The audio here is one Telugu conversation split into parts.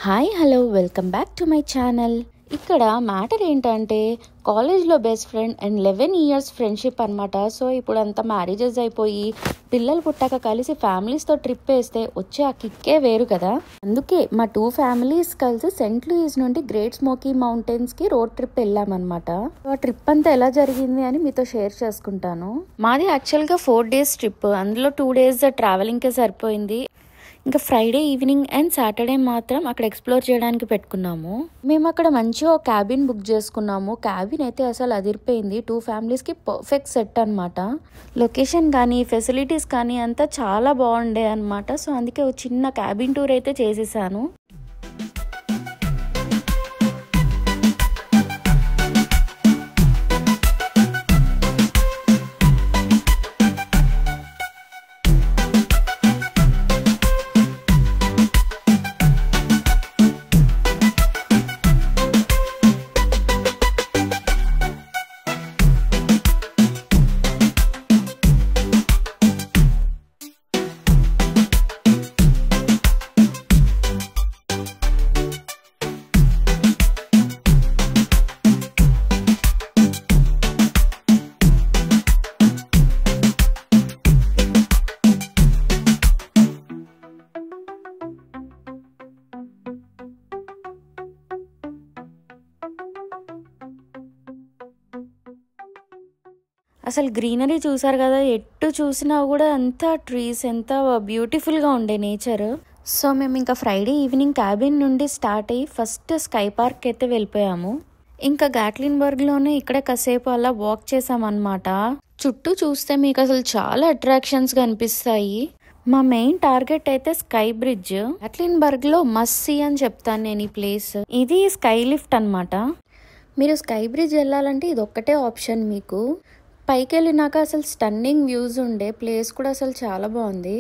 Hi hello welcome back to my channel. ఇక్కడ మ్యాటర్ ఏంటంటే కాలేజ్లో best friend and 11 years friendship అనమాట. సో ఇప్పుడు అంతా మ్యారేజెస్ అయిపోయి పిల్లలు పుట్టాక కలిసి ఫ్యామిలీస్తో ట్రిప్ వేస్తే వచ్చే ఆ కిక్కే వేరు కదా. అందుకే మా 2 families కలిసి సెంట్ లూయిస్ నుండి గ్రేట్ స్మోకీ మౌంటైన్స్కి రోడ్ ట్రిప్ వెళ్ళామన్నమాట. ఆ ట్రిప్ అంతా ఎలా జరిగింది అని మీతో షేర్ చేసుకుంటాను. మాది యాక్చువల్గా 4 days ట్రిప్, అందులో 2 days ట్రావెలింగ్కే సరిపోయింది. ఇంకా ఫ్రైడే ఈవినింగ్ అండ్ సాటర్డే మాత్రం అక్కడ ఎక్స్ప్లోర్ చేయడానికి పెట్టుకున్నాము. మేము అక్కడ మంచిగా ఒక క్యాబిన్ బుక్ చేసుకున్నాము. క్యాబిన్ అయితే అసలు అదిరిపోయింది. 2 familiesకి పర్ఫెక్ట్ సెట్ అనమాట. లొకేషన్ కానీ ఫెసిలిటీస్ కానీ అంతా చాలా బాగుండే అనమాట. సో అందుకే ఒక చిన్న క్యాబిన్ టూర్ అయితే చేసేసాను. అసలు గ్రీనరీ చూసారు కదా, ఎటు చూసినా కూడా అంతా ట్రీస్, ఎంత బ్యూటిఫుల్గా ఉండే నేచర్. సో మేము ఇంకా ఫ్రైడే ఈవినింగ్ క్యాబిన్ నుండి స్టార్ట్ అయ్యి ఫస్ట్ స్కై పార్క్ అయితే వెళ్ళిపోయాము. ఇంకా గాట్లిన్బర్గ్లోనే ఇక్కడే కాసేపు అలా వాక్ చేసామన్నమాట. చుట్టూ చూస్తే మీకు అసలు చాలా అట్రాక్షన్స్ కనిపిస్తాయి. మా మెయిన్ టార్గెట్ అయితే స్కై బ్రిడ్జ్. గాట్లిన్బర్గ్లో మస్ట్ సీ అని చెప్తాను నేను ఈ ప్లేస్. ఇది స్కై లిఫ్ట్ అనమాట. మీరు స్కై బ్రిడ్జ్ వెళ్ళాలంటే ఇది ఒక్కటే ఆప్షన్ మీకు. పైకి వెళ్ళినాక అసలు స్టన్నింగ్ వ్యూస్ ఉండే ప్లేస్ కూడా అసలు చాలా బాగుంది.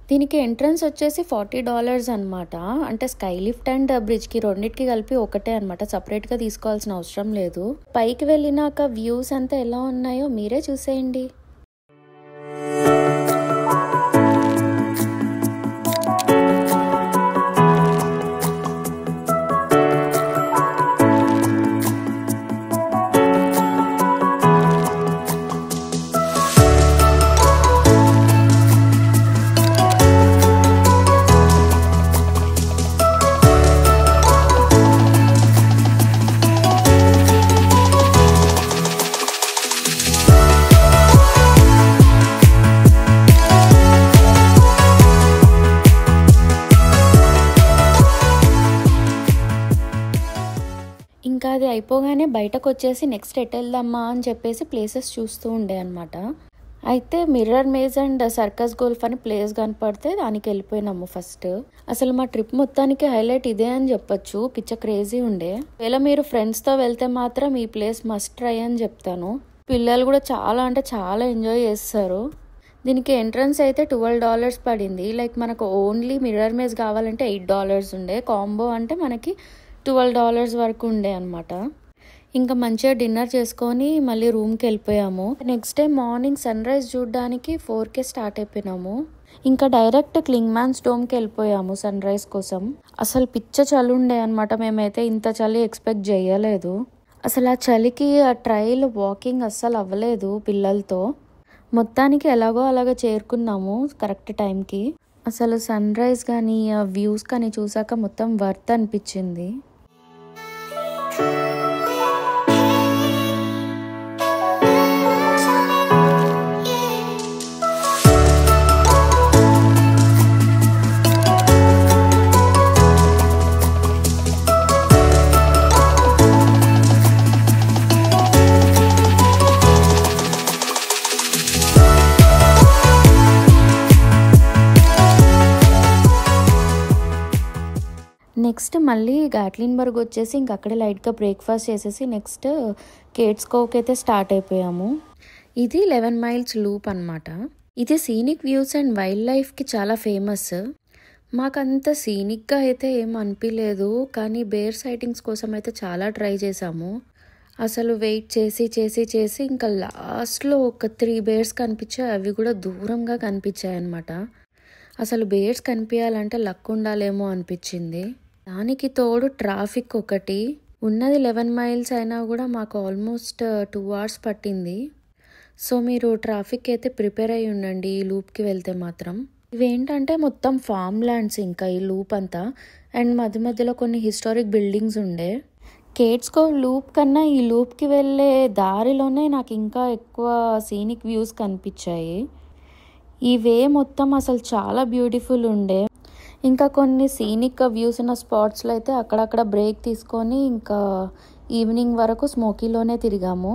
దీనికి ఎంట్రన్స్ వచ్చేసి $40 అనమాట. అంటే స్కై లిఫ్ట్ అండ్ బ్రిడ్జ్కి రెండింటికి కలిపి ఒకటే అనమాట, సపరేట్గా తీసుకోవాల్సిన అవసరం లేదు. పైకి వెళ్ళినాక వ్యూస్ అంతా ఎలా ఉన్నాయో మీరే చూసేయండి. ఇంకా అది అయిపోగానే బయటకు వచ్చేసి నెక్స్ట్ ఎట్ వెళ్దామా అని చెప్పేసి ప్లేసెస్ చూస్తూ ఉండే అనమాట. అయితే mirror maze and circus golf అని ప్లేస్ కనపడితే దానికి వెళ్ళిపోయినాము ఫస్ట్. అసలు మా ట్రిప్ మొత్తానికి హైలైట్ ఇదే అని చెప్పొచ్చు. పిచ్చ క్రేజీ ఉండే. ఒకవేళ మీరు ఫ్రెండ్స్తో వెళ్తే మాత్రం ఈ ప్లేస్ మస్ట్ ట్రై అని చెప్తాను. పిల్లలు కూడా చాలా అంటే చాలా ఎంజాయ్ చేస్తారు. దీనికి ఎంట్రన్స్ అయితే $12 పడింది. లైక్ మనకు ఓన్లీ మిర్రర్ మేజ్ కావాలంటే $8 ఉండే. కాంబో అంటే మనకి $12 వరకు ఉండే అనమాట. ఇంకా మంచిగా డిన్నర్ చేసుకొని మళ్ళీ రూమ్కి వెళ్ళిపోయాము. Next day morning sunrise చూడడానికి 4కే స్టార్ట్ అయిపోయినాము. ఇంకా డైరెక్ట్ క్లింగ్మాన్స్ డోమ్కి వెళ్ళిపోయాము సన్ రైజ్ కోసం. అసలు పిచ్చ చలి ఉండే అనమాట. మేమైతే ఇంత చలి ఎక్స్పెక్ట్ చేయలేదు. అసలు ఆ చలికి ఆ ట్రైల్ వాకింగ్ అస్సలు అవ్వలేదు పిల్లలతో. మొత్తానికి ఎలాగో అలాగా చేరుకున్నాము కరెక్ట్ టైంకి. అసలు సన్ రైజ్ కానీ ఆ వ్యూస్ కానీ చూసాక మొత్తం వర్త్ అనిపించింది. నెక్స్ట్ మళ్ళీ గాట్లిన్బర్గ్ వచ్చేసి ఇంక అక్కడే లైట్గా బ్రేక్ఫాస్ట్ చేసేసి నెక్స్ట్ కేట్స్ కోవ్కి అయితే స్టార్ట్ అయిపోయాము. ఇది 11 miles లూప్ అనమాట. ఇది సీనిక్ వ్యూస్ అండ్ వైల్డ్ లైఫ్కి చాలా ఫేమస్. మాకంత సీనిక్గా అయితే ఏం అనిపించలేదు, కానీ బేర్ సైటింగ్స్ కోసం అయితే చాలా ట్రై చేసాము. అసలు వెయిట్ చేసి చేసి చేసి ఇంకా లాస్ట్లో ఒక 3 బేర్స్ కనిపించాయి. అవి కూడా దూరంగా కనిపించాయి అనమాట. అసలు బేర్స్ కనిపించాలంటే లక్ ఉండాలేమో అనిపించింది. దానికి తోడు ట్రాఫిక్ ఒకటి. ఉన్నది 11 మైల్స్ అయినా కూడా మాకు ఆల్మోస్ట్ 2 hours పట్టింది. సో మీరు ట్రాఫిక్ అయితే ప్రిపేర్ అయ్యి ఉండండి ఈ లూప్కి వెళ్తే మాత్రం. ఇవేంటంటే మొత్తం ఫామ్ ల్యాండ్స్ ఇంకా ఈ లూప్ అంతా. అండ్ మధ్య మధ్యలో కొన్ని హిస్టారిక్ బిల్డింగ్స్ ఉండే. కేట్స్ కోవ్ లూప్ కన్నా ఈ లూప్కి వెళ్ళే దారిలోనే నాకు ఇంకా ఎక్కువ సీనిక్ వ్యూస్ కనిపించాయి. ఈ వే మొత్తం అసలు చాలా బ్యూటిఫుల్ ఉండే. ఇంకా కొన్ని సీనిక్ వ్యూస్ ఉన్న స్పాట్స్లో అయితే అక్కడక్కడ బ్రేక్ తీసుకొని ఇంకా ఈవినింగ్ వరకు స్మోకీలోనే తిరిగాము.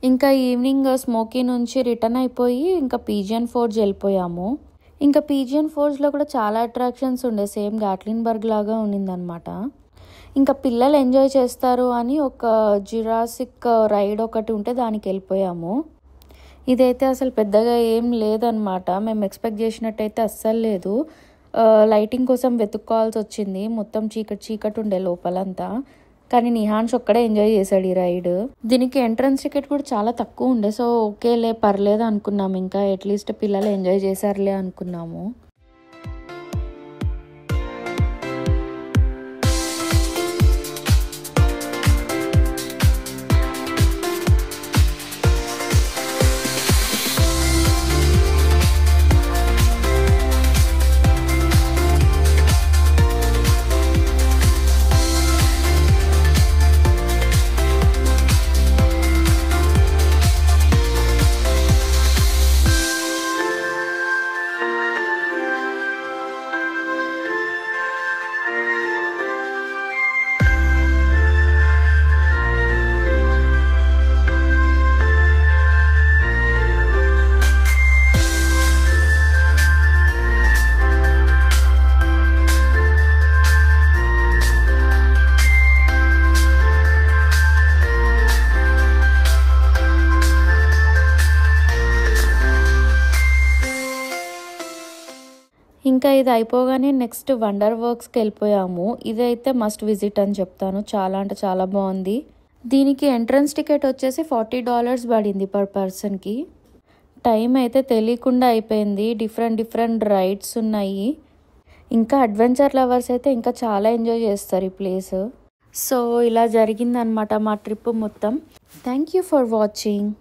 ఇంకా ఈవినింగ్ స్మోకీ నుంచి రిటర్న్ అయిపోయి ఇంకా పీజియన్ ఫోర్జ్ వెళ్ళిపోయాము. ఇంకా పీజియన్ ఫోర్జ్లో కూడా చాలా అట్రాక్షన్స్ ఉండే, సేమ్ గాట్లిన్బర్గ్ లాగా ఉన్నిందనమాట. ఇంకా పిల్లలు ఎంజాయ్ చేస్తారు అని ఒక జురాసిక్ రైడ్ ఒకటి ఉంటే దానికి వెళ్ళిపోయాము. ఇదైతే అసలు పెద్దగా ఏం లేదనమాట, మేము ఎక్స్పెక్ట్ చేసినట్టయితే అస్సలు లేదు. లైటింగ్ కోసం వెతుక్కోవాల్సి వచ్చింది, మొత్తం చీకటి ఉండే లోపలంతా. కానీ నిహాన్స్ ఒక్కడే ఎంజాయ్ చేశాడు ఈ రైడ్. దీనికి ఎంట్రన్స్ టికెట్ కూడా చాలా తక్కువ ఉండే, సో ఓకేలే పర్లేదు అనుకున్నాము. ఇంకా అట్లీస్ట్ పిల్లలు ఎంజాయ్ చేశారులే అనుకున్నాము. ఇంకా ఇది అయిపోగానే నెక్స్ట్ వండర్ వర్క్స్కి వెళ్ళిపోయాము. ఇదైతే మస్ట్ విజిట్ అని చెప్తాను, చాలా అంటే చాలా బాగుంది. దీనికి ఎంట్రన్స్ టికెట్ వచ్చేసి $40 పడింది పర్ పర్సన్కి. టైం అయితే తెలియకుండా అయిపోయింది, డిఫరెంట్ రైడ్స్ ఉన్నాయి. ఇంకా అడ్వెంచర్ లవర్స్ అయితే ఇంకా చాలా ఎంజాయ్ చేస్తారు ఈ ప్లేస్. సో ఇలా జరిగిందనమాట మా ట్రిప్ మొత్తం. Thank you for watching.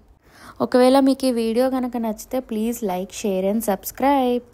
ఒకవేళ మీకు ఈ వీడియో కనుక నచ్చితే please like, share and subscribe.